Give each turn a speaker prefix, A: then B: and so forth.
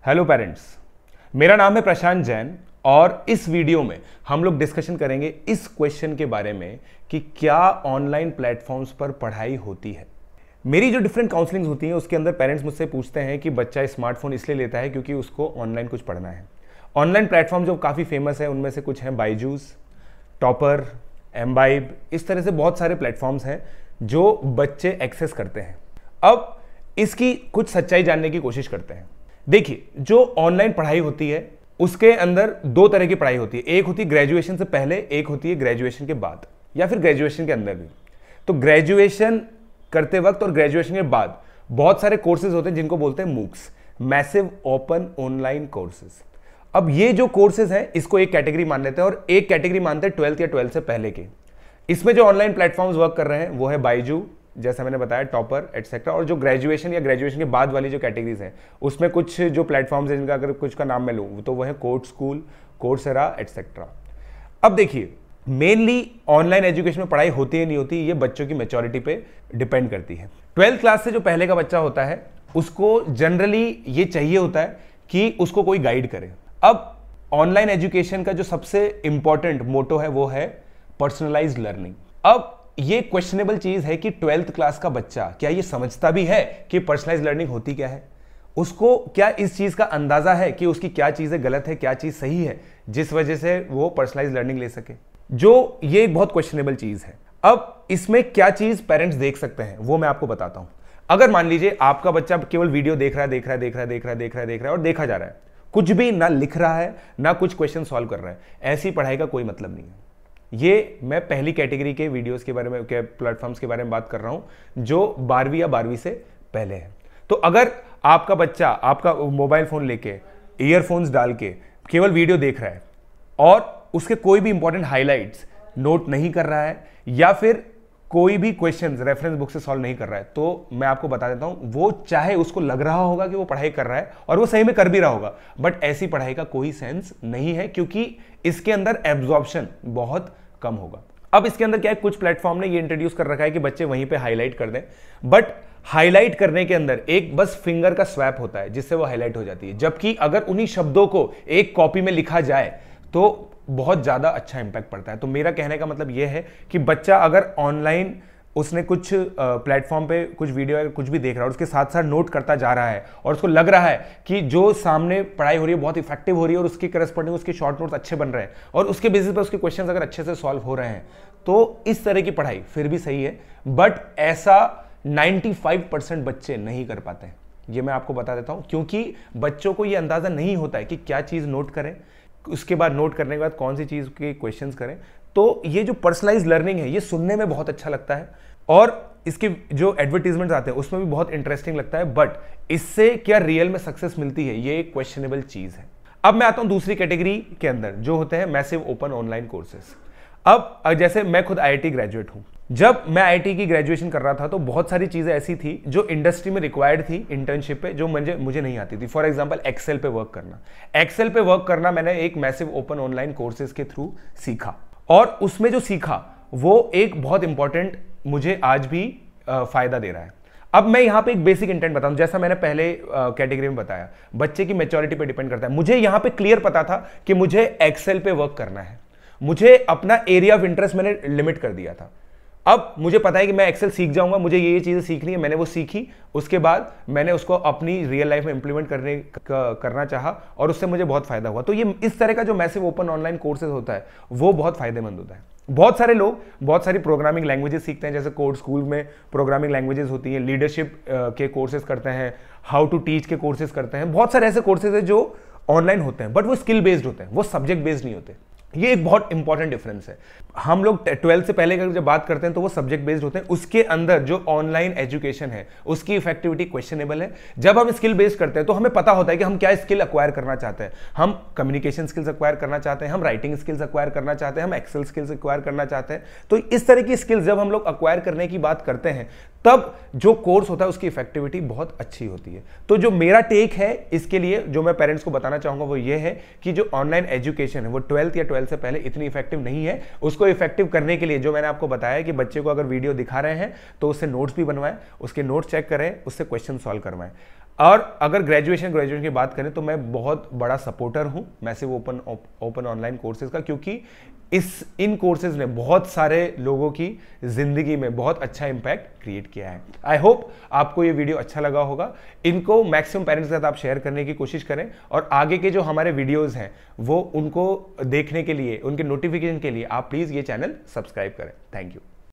A: Hello parents, मेरा नाम है प्रशांत जैन और इस वीडियो में हम लोग डिस्कशन करेंगे इस क्वेश्चन के बारे में कि क्या ऑनलाइन प्लेटफॉर्म्स पर पढ़ाई होती है। मेरी जो डिफरेंट काउंसलिंग्स होती हैं उसके अंदर पेरेंट्स मुझसे पूछते हैं कि बच्चा स्मार्टफोन इसलिए लेता है क्योंकि उसको ऑनलाइन कुछ पढ़ना है। ऑनलाइन प्लेटफॉर्म जो काफ़ी फेमस है उनमें से कुछ हैं बायजूस, टॉपर, एमबाइब, इस तरह से बहुत सारे प्लेटफॉर्म्स हैं जो बच्चे एक्सेस करते हैं। अब इसकी कुछ सच्चाई जानने की कोशिश करते हैं। देखिए, जो ऑनलाइन पढ़ाई होती है उसके अंदर दो तरह की पढ़ाई होती है। एक होती है ग्रेजुएशन से पहले, एक होती है ग्रेजुएशन के बाद या फिर ग्रेजुएशन के अंदर भी। तो ग्रेजुएशन करते वक्त और ग्रेजुएशन के बाद बहुत सारे कोर्सेज होते हैं जिनको बोलते हैं MOOCs, massive open online courses. अब ये जो कोर्सेज हैं इसको एक कैटेगरी मान लेते हैं और एक कैटेगरी मानते हैं 12th या 12th से पहले के। इसमें जो ऑनलाइन प्लेटफॉर्म्स वर्क कर रहे हैं वो है बायजू, जैसा मैंने बताया, टॉपर एटसेट्रा। और जो ग्रेजुएशन या ग्रेजुएशन के बाद वाली जो कैटेगरीज हैं उसमें कुछ जो प्लेटफॉर्म्स हैं जिनका अगर कुछ का नाम मैं लूँ तो वो है कोड स्कूल, कोर्सेरा एटसेट्रा। अब देखिए, मेनली ऑनलाइन एजुकेशन में पढ़ाई होती है नहीं होती, ये बच्चों की मैच्योरिटी पे डिपेंड करती है। 12th क्लास से जो पहले का बच्चा होता है उसको जनरली ये चाहिए होता है कि उसको कोई गाइड करे। अब ऑनलाइन एजुकेशन का जो सबसे इंपॉर्टेंट मोटो है वो है पर्सनलाइज्ड लर्निंग। अब ये क्वेश्चनेबल चीज है कि 12th क्लास का बच्चा क्या ये समझता भी है कि पर्सनलाइज्ड लर्निंग होती क्या है। उसको क्या इस चीज का अंदाजा है कि उसकी क्या चीजें गलत है, क्या चीज सही है, जिस वजह से वो पर्सनलाइज्ड लर्निंग ले सके। जो ये एक बहुत क्वेश्चनेबल चीज है। अब इसमें क्या चीज पेरेंट्स देख सकते हैं वो मैं आपको बताता हूं। अगर मान लीजिए आपका बच्चा केवल वीडियो देख रहा है और देखा जा रहा है, कुछ भी ना लिख रहा है ना कुछ क्वेश्चन सॉल्व कर रहा है, ऐसी पढ़ाई का कोई मतलब नहीं है। ये मैं पहली कैटेगरी के वीडियोस के बारे में, के प्लेटफॉर्म्स के बारे में बात कर रहा हूं जो 12वीं या 12वीं से पहले है। तो अगर आपका बच्चा आपका मोबाइल फोन लेके ईयरफोन्स डाल के केवल वीडियो देख रहा है और उसके कोई भी इंपॉर्टेंट हाइलाइट्स नोट नहीं कर रहा है या फिर कोई भी क्वेश्चंस रेफरेंस बुक से सॉल्व नहीं कर रहा है, तो मैं आपको बता देता हूं, वो चाहे उसको लग रहा होगा कि वो पढ़ाई कर रहा है और वो सही में कर भी रहा होगा, बट ऐसी पढ़ाई का कोई सेंस नहीं है क्योंकि इसके अंदर एब्जॉर्प्शन बहुत कम होगा। अब इसके अंदर क्या है, कुछ प्लेटफॉर्म ने ये इंट्रोड्यूस कर रखा है कि बच्चे वहीं पे हाईलाइट कर दें, बट हाईलाइट करने के अंदर एक बस फिंगर का स्वैप होता है जिससे वो हाईलाइट हो जाती है। जबकि अगर उन्हीं शब्दों को एक कॉपी में लिखा जाए तो बहुत ज्यादा अच्छा इंपैक्ट पड़ता है। तो मेरा कहने का मतलब यह है कि बच्चा अगर ऑनलाइन उसने कुछ प्लेटफॉर्म पे कुछ वीडियो या कुछ भी देख रहा है और उसके साथ साथ नोट करता जा रहा है और उसको लग रहा है कि जो सामने पढ़ाई हो रही है बहुत इफेक्टिव हो रही है और उसकी करस्पॉन्डिंग उसके शॉर्ट नोट्स अच्छे बन रहे हैं और उसके बेसिस पर उसके क्वेश्चंस अगर अच्छे से सॉल्व हो रहे हैं, तो इस तरह की पढ़ाई फिर भी सही है। बट ऐसा 95% बच्चे नहीं कर पाते हैं, ये मैं आपको बता देता हूं, क्योंकि बच्चों को ये अंदाजा नहीं होता है कि क्या चीज नोट करें, उसके बाद नोट करने के बाद कौन सी चीज के क्वेश्चंस करें। तो ये जो पर्सनलाइज्ड लर्निंग है ये सुनने में बहुत अच्छा लगता है और इसके जो एडवर्टीजमेंट्स आते हैं उसमें भी बहुत इंटरेस्टिंग लगता है, बट इससे क्या रियल में सक्सेस मिलती है ये एक क्वेश्चनेबल चीज है। अब मैं आता हूं दूसरी कैटेगरी के अंदर जो होते हैं मैसिव ओपन ऑनलाइन कोर्सेज। अब जैसे मैं खुद आईआईटी ग्रेजुएट हूं, जब मैं आईआईटी की ग्रेजुएशन कर रहा था तो बहुत सारी चीजें ऐसी थी जो इंडस्ट्री में रिक्वायर्ड थी इंटर्नशिप पे, जो मुझे नहीं आती थी। फॉर एग्जांपल एक्सेल पे वर्क करना। एक्सेल पे वर्क करना मैंने एक मैसिव ओपन ऑनलाइन कोर्सेज के थ्रू सीखा और उसमें जो सीखा वो एक बहुत इंपॉर्टेंट मुझे आज भी फायदा दे रहा है। अब मैं यहां पे एक बेसिक इंटेंट बताऊं, जैसा मैंने पहले कैटेगरी में बताया, बच्चे की मैच्योरिटी पे डिपेंड करता है। मुझे यहां पे क्लियर पता था कि मुझे एक्सेल पे वर्क करना है, मुझे अपना एरिया ऑफ इंटरेस्ट मैंने लिमिट कर दिया था। अब मुझे पता है कि मैं एक्सेल सीख जाऊंगा, मुझे ये चीजें सीखनी है, मैंने वो सीखी, उसके बाद मैंने उसको अपनी रियल लाइफ में इंप्लीमेंट करना चाहा और उससे मुझे बहुत फायदा हुआ। तो ये इस तरह का जो मैसिव ओपन ऑनलाइन कोर्सेज होता है वो बहुत फायदेमंद होता है। बहुत सारे लोग बहुत सारी प्रोग्रामिंग लैंग्वेजेस सीखते हैं, जैसे कोड स्कूल में प्रोग्रामिंग लैंग्वेजेस होती हैं, लीडरशिप के कोर्सेज करते हैं, हाउ टू टीच के कोर्सेज करते हैं। बहुत सारे ऐसे कोर्सेज हैं जो ऑनलाइन होते हैं बट वो स्किल बेस्ड होते हैं, वो सब्जेक्ट बेस्ड नहीं होते। ये एक बहुत इंपॉर्टेंट डिफरेंस है। हम लोग 12th से पहले जब बात करते हैं तो वो सब्जेक्ट बेस्ड होते हैं, उसके अंदर जो ऑनलाइन एजुकेशन है उसकी इफेक्टिविटी क्वेश्चनेबल है। जब हम स्किल बेस्ड करते हैं तो हमें पता होता है कि हम क्या स्किल अक्वायर करना चाहते हैं। हम कम्युनिकेशन स्किल्स अक्वायर करना चाहते हैं, हम राइटिंग स्किल्स अक्वायर करना चाहते हैं, हम एक्सेल स्किल्स अक्वायर करना चाहते हैं। तो इस तरह की स्किल्स जब हम लोग अक्वायर करने की बात करते हैं तब जो कोर्स होता है उसकी इफेक्टिविटी बहुत अच्छी होती है। तो जो मेरा टेक है इसके लिए जो मैं पेरेंट्स को बताना चाहूंगा वो ये है कि जो ऑनलाइन एजुकेशन है वो 12th या 12th से पहले इतनी इफेक्टिव नहीं है। उसको इफेक्टिव करने के लिए जो मैंने आपको बताया कि बच्चे को अगर वीडियो दिखा रहे हैं तो उससे नोट्स भी बनवाएं, उसके नोट्स चेक करें, उससे क्वेश्चन सॉल्व करवाएं। और अगर ग्रेजुएशन की बात करें तो मैं बहुत बड़ा सपोर्टर हूं मैसिव ओपन ऑनलाइन कोर्सेज का, क्योंकि इन कोर्सेज ने बहुत सारे लोगों की जिंदगी में बहुत अच्छा इंपैक्ट क्रिएट किया है। आई होप आपको ये वीडियो अच्छा लगा होगा। इनको मैक्सिमम पेरेंट्स के साथ आप शेयर करने की कोशिश करें, और आगे के जो हमारे वीडियोस हैं वो उनको देखने के लिए, उनके नोटिफिकेशन के लिए आप प्लीज ये चैनल सब्सक्राइब करें। Thank you.